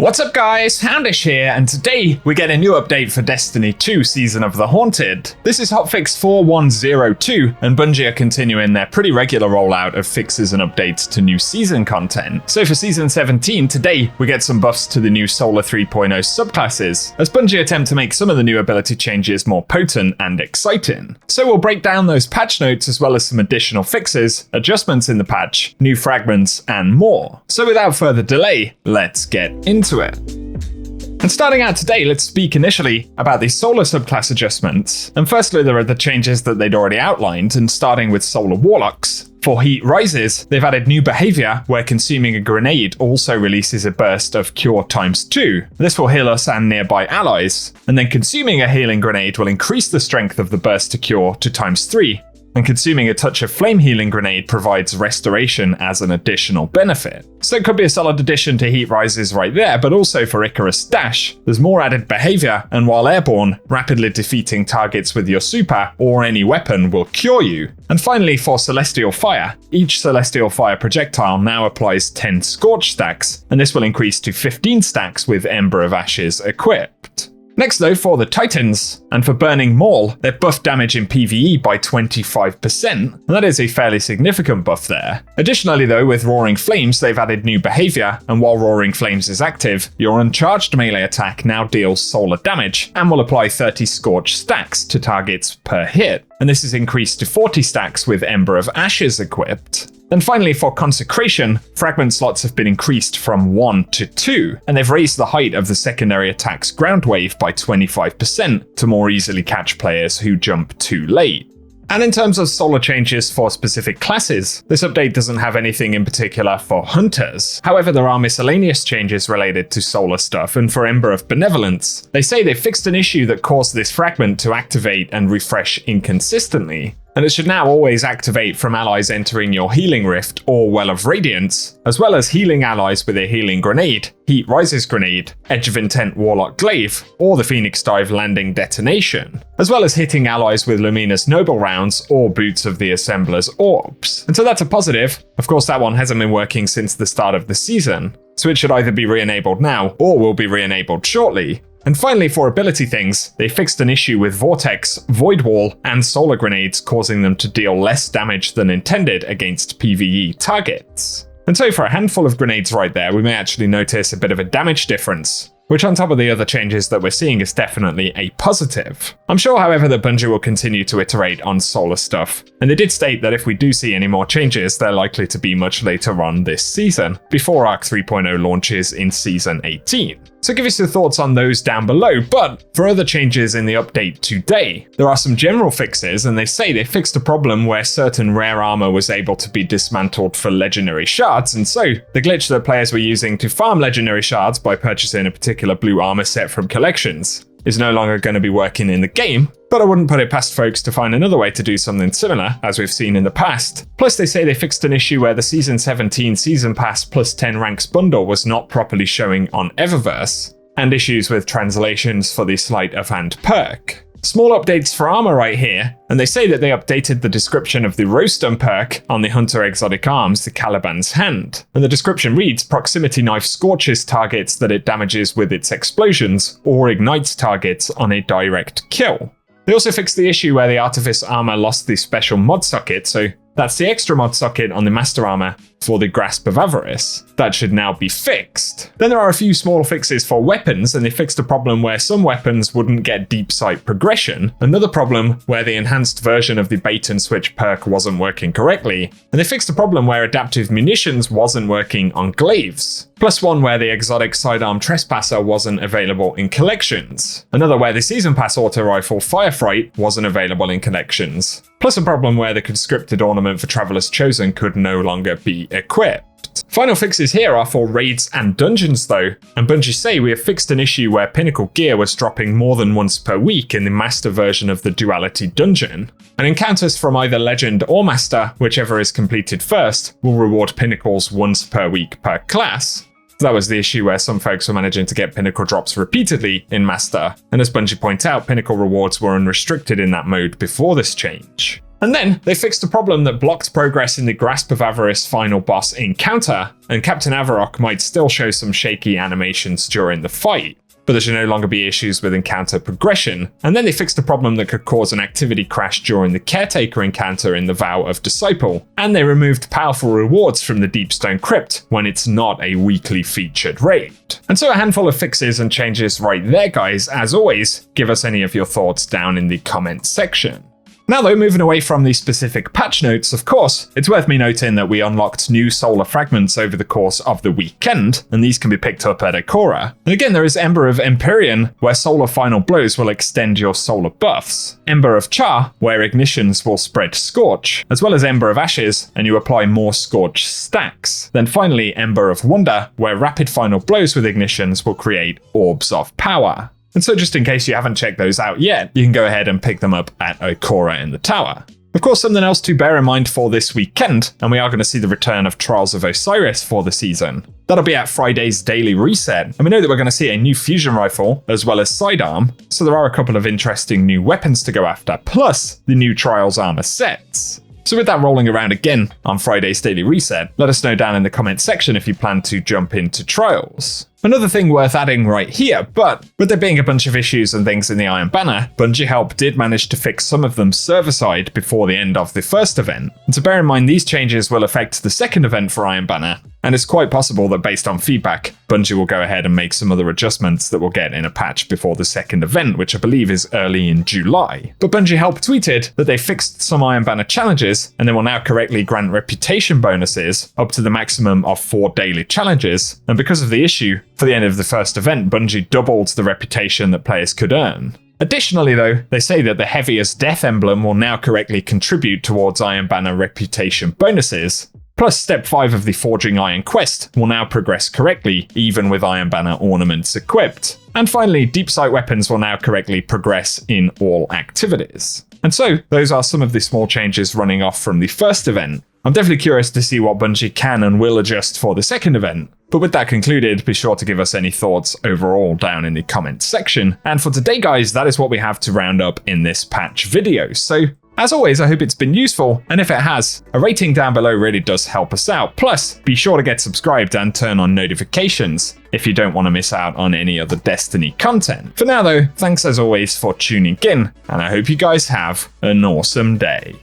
What's up guys, Houndish here, and today we get a new update for Destiny 2 Season of the Haunted. This is Hotfix 4.1.0.2, and Bungie are continuing their pretty regular rollout of fixes and updates to new season content. So for Season 17, today we get some buffs to the new Solar 3.0 subclasses, as Bungie attempt to make some of the new ability changes more potent and exciting. So we'll break down those patch notes as well as some additional fixes, adjustments in the patch, new fragments, and more. So without further delay, let's get into it. And starting out today, let's speak initially about the Solar subclass adjustments. And firstly, there are the changes that they'd already outlined, and starting with Solar Warlocks. For Heat Rises, they've added new behavior where consuming a grenade also releases a burst of Cure ×2. This will heal us and nearby allies, and then consuming a healing grenade will increase the strength of the burst to Cure to ×3. And consuming a touch of Flame Healing Grenade provides restoration as an additional benefit. So it could be a solid addition to Heat Rises right there, but also for Icarus Dash, there's more added behavior, and while airborne, rapidly defeating targets with your super or any weapon will cure you. And finally, for Celestial Fire, each Celestial Fire projectile now applies 10 Scorch stacks, and this will increase to 15 stacks with Ember of Ashes equipped. Next though, for the Titans, and for Burning Maul, they've buffed damage in PvE by 25%, and that is a fairly significant buff there. Additionally though, with Roaring Flames, they've added new behavior, and while Roaring Flames is active, your uncharged melee attack now deals solar damage, and will apply 30 Scorch stacks to targets per hit, and this is increased to 40 stacks with Ember of Ashes equipped. And finally, for Consecration, fragment slots have been increased from 1 to 2, and they've raised the height of the secondary attack's ground wave by 25% to more easily catch players who jump too late. And in terms of Solar changes for specific classes, this update doesn't have anything in particular for Hunters. However, there are miscellaneous changes related to Solar stuff, and for Ember of Benevolence, they say they fixed an issue that caused this fragment to activate and refresh inconsistently. And it should now always activate from allies entering your Healing Rift or Well of Radiance, as well as healing allies with a Healing Grenade, Heat Rises Grenade, Edge of Intent Warlock Glaive, or the Phoenix Dive Landing Detonation, as well as hitting allies with Luminous Noble Rounds or Boots of the Assembler's Orbs. And so that's a positive. Of course, that one hasn't been working since the start of the season, so it should either be re-enabled now or will be re-enabled shortly. And finally, for ability things, they fixed an issue with Vortex, Void Wall, and Solar Grenades, causing them to deal less damage than intended against PvE targets. And so for a handful of grenades right there, we may actually notice a bit of a damage difference, which on top of the other changes that we're seeing is definitely a positive. I'm sure, however, that Bungie will continue to iterate on Solar stuff, and they did state that if we do see any more changes, they're likely to be much later on this season, before Arc 3.0 launches in Season 18. So give us your thoughts on those down below, but for other changes in the update today, there are some general fixes, and they say they fixed a problem where certain rare armor was able to be dismantled for legendary shards, and so the glitch that players were using to farm legendary shards by purchasing a particular blue armor set from collections is no longer going to be working in the game, but I wouldn't put it past folks to find another way to do something similar, as we've seen in the past. Plus, they say they fixed an issue where the Season 17 Season Pass plus 10 ranks bundle was not properly showing on Eververse, and issues with translations for the Sleight of Hand perk. Small updates for armor right here, and they say that they updated the description of the Rostum perk on the Hunter Exotic Arms, the Caliban's Hand. And the description reads, Proximity Knife scorches targets that it damages with its explosions, or ignites targets on a direct kill. They also fixed the issue where the Artifice armor lost the special mod socket, so that's the extra mod socket on the Master armor for the Grasp of Avarice. That should now be fixed. Then there are a few small fixes for weapons, and they fixed a problem where some weapons wouldn't get deep sight progression, another problem where the enhanced version of the bait and switch perk wasn't working correctly, and they fixed a problem where adaptive munitions wasn't working on glaives, plus one where the exotic sidearm trespasser wasn't available in collections, another where the season pass auto rifle Firefright wasn't available in collections, plus a problem where the conscripted ornament for Traveler's Chosen could no longer be equipped. Final fixes here are for raids and dungeons though, and Bungie say we have fixed an issue where pinnacle gear was dropping more than once per week in the master version of the Duality dungeon, and encounters from either legend or master, whichever is completed first, will reward pinnacles once per week per class. That was the issue where some folks were managing to get Pinnacle drops repeatedly in Master, and as Bungie point out, Pinnacle rewards were unrestricted in that mode before this change. And then they fixed a problem that blocked progress in the Grasp of Avarice final boss encounter, and Captain Avarok might still show some shaky animations during the fight. But there should no longer be issues with encounter progression. And then they fixed a problem that could cause an activity crash during the Caretaker encounter in the Vow of Disciple. And they removed powerful rewards from the Deepstone Crypt when it's not a weekly featured raid. And so a handful of fixes and changes right there, guys. As always, give us any of your thoughts down in the comments section. Now though, moving away from the specific patch notes, of course, it's worth me noting that we unlocked new solar fragments over the course of the weekend, and these can be picked up at Ikora. And again, there is Ember of Empyrean, where solar final blows will extend your solar buffs. Ember of Char, where ignitions will spread Scorch, as well as Ember of Ashes, and you apply more Scorch stacks. Then finally, Ember of Wonder, where rapid final blows with ignitions will create Orbs of Power. And so just in case you haven't checked those out yet, you can go ahead and pick them up at Ikora in the tower. Of course, something else to bear in mind for this weekend, and we are going to see the return of Trials of Osiris for the season. That'll be at Friday's daily reset, and we know that we're going to see a new fusion rifle, as well as sidearm, so there are a couple of interesting new weapons to go after, plus the new Trials armor sets. So with that rolling around again on Friday's daily reset, let us know down in the comments section if you plan to jump into Trials. Another thing worth adding right here, but with there being a bunch of issues and things in the Iron Banner, Bungie Help did manage to fix some of them server-side before the end of the first event. And to bear in mind, these changes will affect the second event for Iron Banner, and it's quite possible that based on feedback, Bungie will go ahead and make some other adjustments that we'll get in a patch before the second event, which I believe is early in July. But Bungie Help tweeted that they fixed some Iron Banner challenges, and they will now correctly grant reputation bonuses up to the maximum of 4 daily challenges, and because of the issue, for the end of the first event, Bungie doubled the reputation that players could earn. Additionally though, they say that the Heaviest Death emblem will now correctly contribute towards Iron Banner reputation bonuses, plus step 5 of the Forging Iron quest will now progress correctly, even with Iron Banner ornaments equipped. And finally, Deep Sight weapons will now correctly progress in all activities. And so, those are some of the small changes running off from the first event. I'm definitely curious to see what Bungie can and will adjust for the second event. But with that concluded, be sure to give us any thoughts overall down in the comments section. And for today, guys, that is what we have to round up in this patch video. So, as always, I hope it's been useful, and if it has, a rating down below really does help us out. Plus, be sure to get subscribed and turn on notifications if you don't want to miss out on any other Destiny content. For now though, thanks as always for tuning in, and I hope you guys have an awesome day.